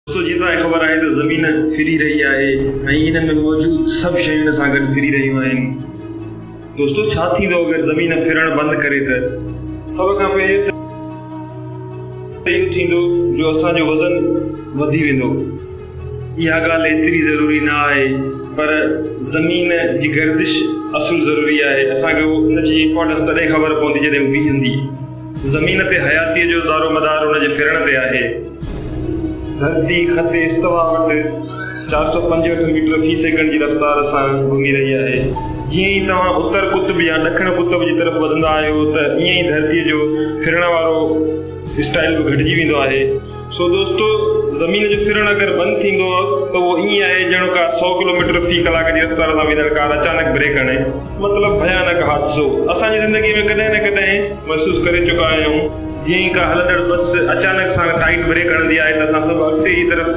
दोस्तों जी तव्हांखे ख़बर आहे त ज़मीन फिरी रही आहे ऐं इन में मौजूद सभु शयूं इन सां गॾु फिरी रहियूं आहिनि। दोस्तों छा थींदो अगरि ज़मीन फिरण बंदि करे त? सभ खां पहिरियों त इहो थींदो जो असांजो वज़न वधी वेंदो। इहा ॻाल्हि एतिरी ज़रूरी न आहे, पर ज़मीन जी गर्दिश असुल ज़रूरी आहे। असांखे उन जी इंपॉर्टेंस तॾहिं ख़बर पवंदी जॾहिं हू बीहंदी। ज़मीन ते हयातीअ जो दारो मदार उन जे फिरण ते आहे। धरती ख़त इस्तवा वटि 465 मीटर फ़ी सेकंड जी रफ़्तार सां घुमी रही आहे। जीअं ई तव्हां उत्तर कुतुब या ॾखण कुतुब जी तरफ़ वधंदा आहियो त ईअं ई धरतीअ जो फिरण वारो स्टाइल बि घटिजी वेंदो आहे। सो दोस्तों, ज़मीन जो फिरण अगरि बंदि थींदो त उहो ईअं आहे ॼणो का 100 किलोमीटर फ़ी कलाक जी रफ़्तार सां वेंदड़ कार अचानक ब्रेक हणे। मतिलबु भयानक हादसो असांजी ज़िंदगी में कॾहिं न कॾहिं महसूसु करे चुका आहियूं। जीअं ई का हलंदड़ बस अचानक सां टाइट ब्रेक हणंदी आहे त असां सभु अॻिते जी तरफ़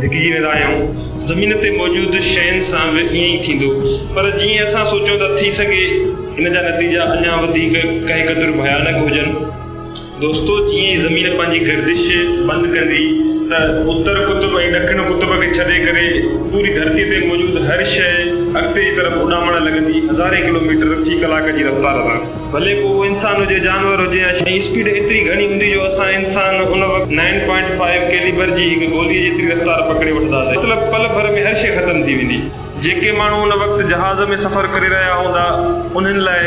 धिकिजी वेंदा आहियूं। ज़मीन ते मौजूदु शयुनि सां बि ईअं ई थींदो, पर जीअं असां सोचूं त थी सघे इन जा नतीजा अञा वधीक कंहिं क़दुरु भयानक हुजनि। दोस्तों, जीअं ई ज़मीन पंहिंजी गर्दिश बंदि कंदी त उत्तर कुतुब ऐं ॾखण कुतुब खे छॾे करे पूरी धरतीअ ते मौजूदु हर शइ अॻिते जी तरफ़ उॾामण लॻंदी हज़ारे किलोमीटर फ़ी कलाक जी रफ़्तार सां। भले को उहो इंसान हुजे, जानवर हुजे, ऐं स्पीड एतिरी घणी हूंदी जो असां इंसान उन वक़्तु 9.5 कैलिबर जी हिकु गोलीअ जेतिरी रफ़्तार पकिड़े वठंदासीं। मतिलबु पल भर में हर शइ ख़तमु थी वेंदी। जेके माण्हू उन वक़्तु जहाज़ में सफ़र करे रहिया हूंदा उन्हनि लाइ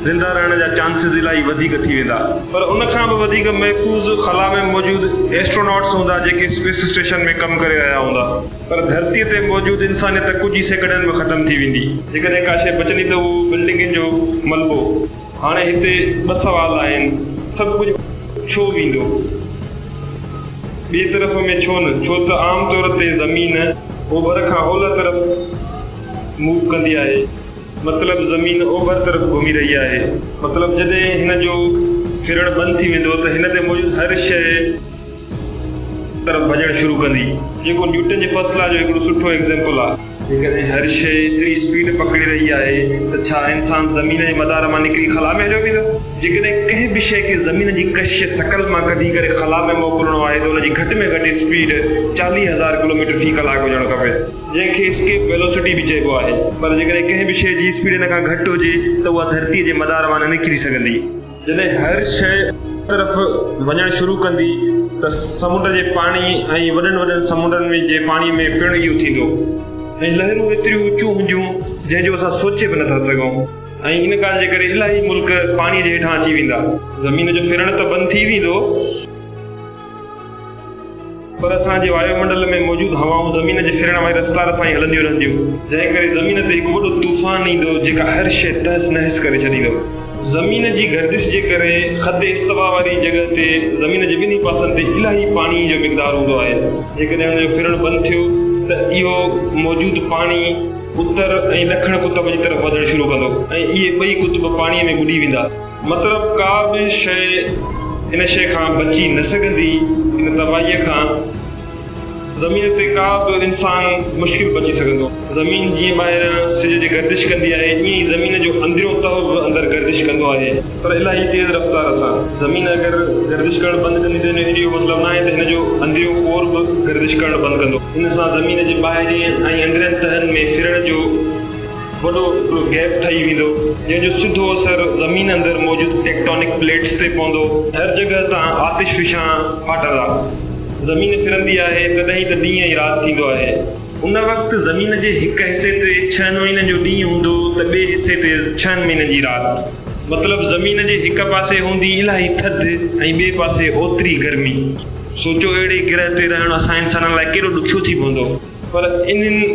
ज़िंदा रहण जा चांसिस इलाही वधीक थी वेंदा। पर उन खां बि वधीक महफ़ूज़ ख़ला में मौजूदु एस्ट्रोनॉट्स हूंदा जेके स्पेस स्टेशन में कमु करे रहिया हूंदा। पर धरतीअ ते मौजूदु इंसानियत कुझु ई सेकंडनि में ख़तमु थी वेंदी। जेकॾहिं का शइ बचंदी त उहो बिल्डिंगुनि जो मलबो। हाणे हिते ॿ सुवाल आहिनि। सभु कुझु छो वेंदो? ॿिए तरफ़ में छो न? छो त आम तौर ते ज़मीन ओभर खां ओलह तरफ़ मूव कंदी आहे। मतिलबु ज़मीन ओभर तरफ़ घुमी रही आहे। मतिलबु जॾहिं हिन जो फिरण बंदि थी वेंदो त हिन ते मौजूदु हर शइ तरफ़ भॼणु शुरू कंदी, जेको न्यूटन जे फर्स्ट लॉ जो हिकिड़ो सुठो एग्ज़ाम्पल आहे। जेकॾहिं हर शइ एतिरी स्पीड पकिड़े रही आहे त छा इंसान ज़मीन जे मदार मां निकिरी ख़ला में हलियो वेंदो? जेकॾहिं कंहिं बि शइ खे ज़मीन जी कश शकल मां कढी करे ख़ला में मोकिलणो आहे त उनजी घटि में घटि स्पीड 40,000 किलोमीटर फ़ी कलाक हुजणु खपे, जंहिंखे एस्केप वेलोसिटी बि चइबो आहे। पर जेकॾहिं कंहिं बि शइ जी स्पीड इन खां घटि हुजे त उहा धरतीअ जे मदार मां न निकिरी सघंदी। जॾहिं हर शइ तरफ़ वञणु शुरू कंदी त समुंड जे पाणी ऐं वॾनि वॾनि समुंडनि में जे पाणी में पिणु इहो थींदो ऐं लहरूं एतिरियूं ऊचियूं हूंदियूं जंहिंजो असां सोचे बि नथा सघूं। ऐं इन ॻाल्हि जे करे इलाही मुल्क पाणीअ जे हेठां अची वेंदा। ज़मीन जो फिरण त बंदि थी वेंदो, पर असांजे वायुमंडल में मौजूदु हवाऊं ज़मीन जे फिरण वारी रफ़्तार सां ई हलंदियूं रहंदियूं, जंहिं करे ज़मीन ते हिकु वॾो तूफ़ान ईंदो जेका हर शइ तहस नहस करे छॾींदो। ज़मीन जी गर्दिश जे करे ख़त इस्तवा वारी जॻह ते ज़मीन जे ॿिन्ही पासनि ते इलाही पाणी जो मिक़दार हूंदो आहे। जेकॾहिं हुन जो फिरण बंदि थियो त इहो मौजूदु पाणी उत्तर ऐं ॾखण कुतुब जी तरफ़ वधणु शुरू कंदो ऐं इहे ॿई कुतुब पाणीअ में ॿुॾी वेंदा। मतिलबु का बि शइ इन शइ खां बची न सघंदी। इन तबाहीअ खां ज़मीन ते का बि इंसान मुश्किल बची सघंदो। ज़मीन जीअं ॿाहिरां सिज जे गर्दिश कंदी आहे, ईअं ई ज़मीन जो अंदरियों तह बि अंदरि गर्दिश कंदो आहे, पर इलाही तेज़ रफ़्तार सां। ज़मीन अगरि गर्दिश करणु बंदि कंदी त इहो मतिलबु न आहे त हिन जो अंदरियों कोर बि गर्दिश करणु बंदि कंदो। इन सां ज़मीन जे ॿाहिरीं ऐं अंदरियनि तहनि में फिरण जो वॾो हिकिड़ो गैप ठही वेंदो, जंहिंजो सिधो असरु ज़मीन अंदरि मौजूदु टेक्टोनिक प्लेट्स ते पवंदो। हर जॻह तां आतिशफ़िशां फाटल आहे। ज़मीन फिरंदी आहे तॾहिं त ॾींहुं ऐं राति थींदो आहे। उन वक़्तु ज़मीन जे हिकु हिसे ते 6 महीननि जो ॾींहुं हूंदो त ॿिए हिसे ते 6 महीननि जी राति। मतिलबु ज़मीन जे हिकु पासे हूंदी इलाही थधि ऐं ॿिए पासे ओतिरी गर्मी। सोचो अहिड़े ग्रह ते रहणु असां इंसाननि लाइ केॾो ॾुखियो थी पवंदो। पर इन्हनि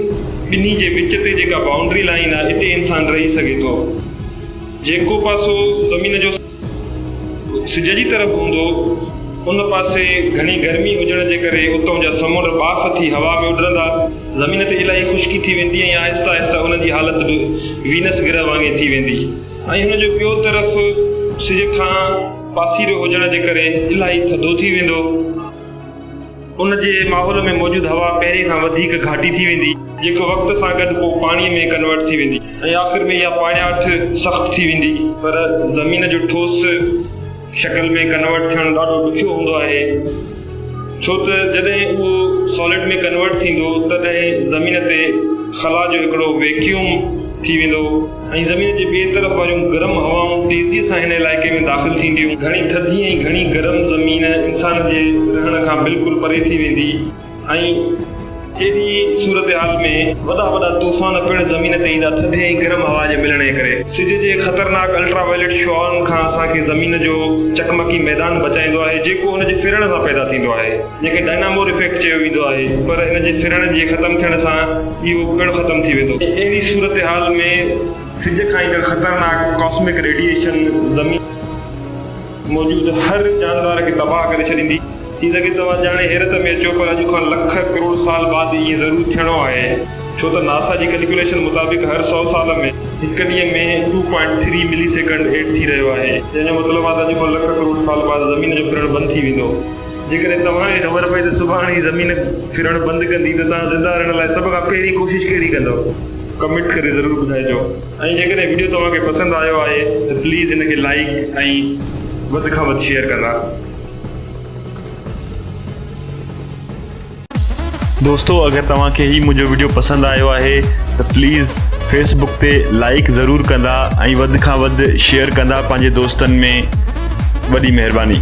ॿिन्ही जे विच ते जेका बाउंड्री लाइन आहे, इते इंसानु रही सघे थो। जेको पासो ज़मीन जो सिज जी तरफ़ हूंदो उन पासे घणी गर्मी हुजण जे करे उतां जा समुंड बाफ़ थी हवा में उॾंदा। ज़मीन ते इलाही खुश्की थी वेंदी ऐं आहिस्ता आहिस्ता उन जी हालत बि वीनस ग्रह वांगुरु थी वेंदी। ऐं हुन जो ॿियो तरफ़ सिज खां पासीरो हुजण जे करे इलाही थधो थी वेंदो। उन जे माहौल में मौजूदु हवा पहिरें खां वधीक घाटी थी वेंदी, जेको वक़्त सां गॾु पोइ पाणीअ में कन्वर्ट थी वेंदी ऐं आख़िर में इहा पाणियाठ सख़्तु थी वेंदी। पर ज़मीन जो ठोस शक्ल में कन्वर्ट थियणु ॾाढो ॾुखियो हूंदो आहे। छो त जॾहिं उहो सॉलिड में कन्वर्ट थींदो तॾहिं ज़मीन ते खला जो हिकिड़ो वैक्यूम थी वेंदो ऐं ज़मीन जे ॿिए तरफ़ वारियूं गरम हवाऊं तेज़ीअ सां हिन इलाइक़े में दाख़िल थींदियूं। घणी थधी ऐं घणी गरम ज़मीन इंसान जे रहण खां बिल्कुलु परे थी वेंदी ऐं अहिड़ी सूरत हाल में वॾा वॾा तूफ़ान पिणु ज़मीन ते ईंदा थधे ऐं गरम हवा जे मिलण जे करे। सिज जे ख़तरनाक अल्ट्रावायलेट शॉअनि खां असांखे ज़मीन जो चकमकी मैदान बचाईंदो आहे जेको हुन जे फिरण सां पैदा थींदो आहे, जंहिंखे डायनामो इफेक्ट चयो वेंदो आहे, पर हिन जे फिरण जे ख़तमु थियण सां इहो पिणु ख़तमु थी वेंदो। अहिड़ी सूरत हाल में सिज खां ईंदड़ ख़तरनाक कॉस्मिक रेडिएशन ज़मीन मौजूदु हर जानदार खे तबाह करे छॾींदी। थी सघे तव्हां ॼाणे हैरत में अचो, पर अॼु खां लख करोड़ साल बाद ईअं ज़रूरु थियणो आहे, छो त नासा जी कैलकुलेशन मुताबिक़ हर 100 साल में हिकु ॾींहं में 2.3 मिली सेकंड एड थी रहियो आहे, जंहिंजो मतिलबु आहे त अॼु खां लख करोड़ साल बाद ज़मीन जो फिरण बंदि थी वेंदो। जेकॾहिं तव्हांखे ख़बर पए त सुभाणे ई ज़मीन फिरण बंदि कंदी त तव्हां ज़िंदा रहण लाइ सभ खां पहिरीं कोशिशि कहिड़ी कंदव? कमेंट करे ज़रूरु ॿुधाइजो। ऐं जेकॾहिं वीडियो तव्हांखे पसंदि आयो आहे त प्लीज़ हिनखे लाइक ऐं वधि खां वधि शेयर कंदा। दोस्तों, अगर तव्हांखे ही मुंहिंजो वीडियो पसंदि आयो आहे त प्लीज़ फेसबुक ते लाइक ज़रूरु कंदा ऐं वधि खां वधि शेयर कंदा पंहिंजे दोस्तनि में। वॾी महिरबानी।